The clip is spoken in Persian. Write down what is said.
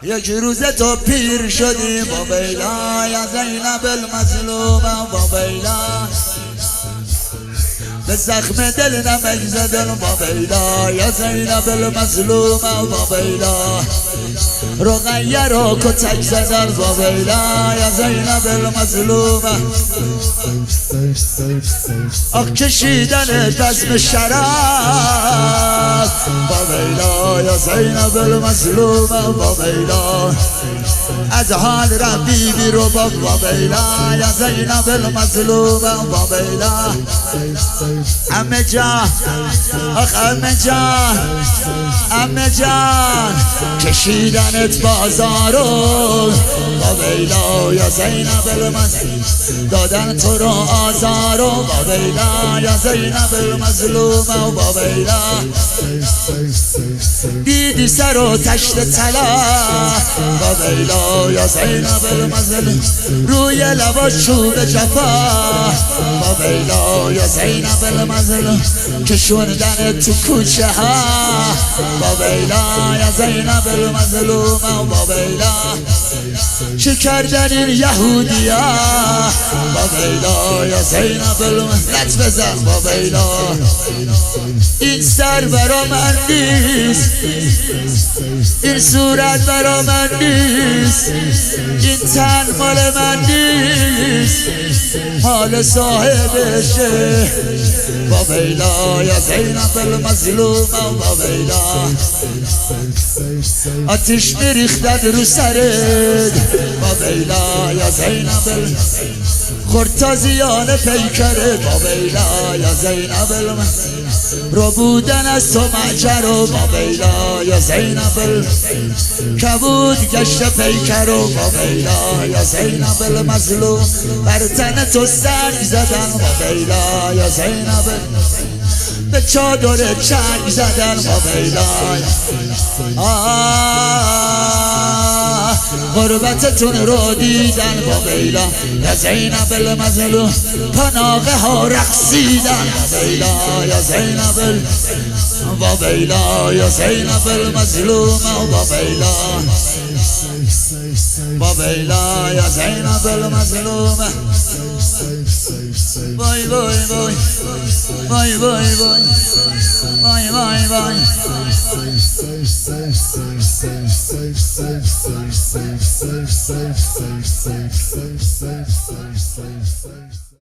یک روز تو پیر شدی با بیلا یا زینب المظلومه با بیلا به زخم دل نمک زدن با بیلا یا زینب المظلومه با بیلا رقیه رو کتک زدن با بیلا یا زینب المظلومه آخ کشیدن بزم شرف با بیلا یا زینب المظلومه با بیلا از حال ربی بیرو با بیلا یا زینب المظلومه با بیلا عمه جان آخ عمه جان عمه جان کشیدنت بازارو با بیلا یا زینب المظلومه دادن تو رو آزارو با بیلا یا زینب المظلومه با بیلا دیدی سر و تشت طلا با بیلا یا زینب المظلومه روی لبا چوب جفا با بیلا یا زینب المظلومه کشوندن تو کوچه ها با بیلا یا زینب المظلومه با بیلا چه کردن این یهودی ها با بیلا یا زینب المظلومه لط بزن با بیلا این سر برا من نیست این صورت برا من نیست این تن مال من نیست حال صاحبشه با بیلا یا زینب المظلومه با بیلا آتش میریختن رو سرت با بیلا یا زینب خورتازیان پیکره با بیلا یا زینب رو بودن از تو معجر و با بیلا یا زینب کبود گشت پیکر و با بیلا یا زینب المظلوم بر تن تو سنگ زدن با بیلا یا زینب به چادر چنگ زدن با بیلا غربتتون رو دیدن با بیلا یا زینب المظلوم پناهه ها رقصیدن با بیلا یا زینب با بیلا یا زینب المظلوم با بیلا با بیلا یا زینب المظلوم وای وای وای وای وای وای وای وای وای